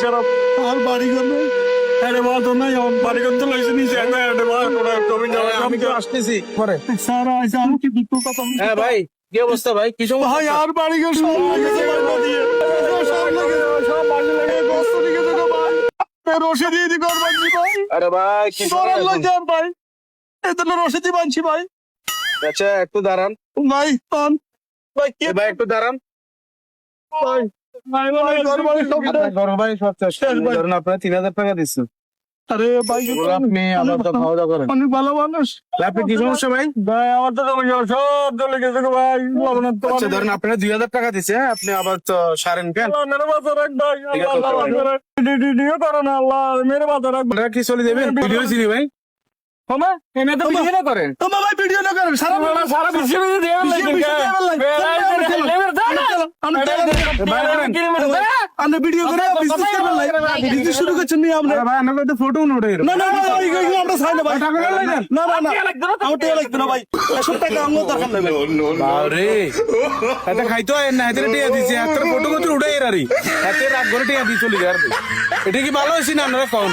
খারাপ আর বাড়ি ঘর নেই আরে মা তো নাই আমার বাড়ি ঘর তো লাইছে নিচে আরে মা তোরা কবে যাবে আমি তো আসতেছি পরে। স্যার আইসা আমি কি দুটো কথা হ্যাঁ ভাই, কি অবস্থা ভাই? কি সমস্যা? ভাই আর বাড়ি ঘর সব লেগেছে ভাই নদীয়ে সব লেগেছে সব বাড়ি লেগে গোস্ত লেগেছে গো ভাই রশিদি দি ঘর বানছি ভাই আরে ভাই কি সরাল লাগছে ভাই এত রশিদি বানছি ভাই আচ্ছা একটু দাঁড়ান ভাই পান ভাই কি ভাই, একটু দাঁড়ান। ভাই ভাই ভাই ঘর বাড়ি সব আপনার বড় ভাই সব শেষ। শেষ ভাই। ধরুন আপনার 3000 টাকা দিচ্ছেন। আরে ভাই আপনি আবার তো খাওয়া দাওয়া করেন। অনেক ভালো মানুষ আপনি কি সমস্যা ভাই? ভাই আমার তো জমি জমা সব চলে গেছে গো ভাই লবণার তো আচ্ছা ধরেন আপনার 2000 টাকা দিচ্ছে, হ্যাঁ? আপনি আবার তো সারেন কেন? মেরে বাজার রাখ ভাই ঠিক আছে, আল্লাহ ওকে ভাই। ভিডিও করো না আল্লাহ মেরে বাজার রাখ আপনারা কি চলে দেবেন? ভিডিও চিনি ভাই। তোমা এনে তো ভিডিও না করেন। তোমা ভাই ভিডিও না করেন সারা সারা বিশ্ব দেবেন আমরা ভিডিও করে বিজনেস করবেন বিজনেস শুরু করছেন নি আমরা ভাই আমরা তো ফটো নোট এর। না না না এইগুলো আমরা চাই না ভাই টাকা লাগবে না না না আমার টাকা লাগবে না ভাই 100 টাকা আমার দরকার নাই আরে এটা খাইতো হয় না, এতে টিয়া দিছে এত ফটো কত উড়াই এরারি এতে রাগ করে টিয়া দি চলে যাবে। এটা কি ভালো হইছে না আপনারা কোন?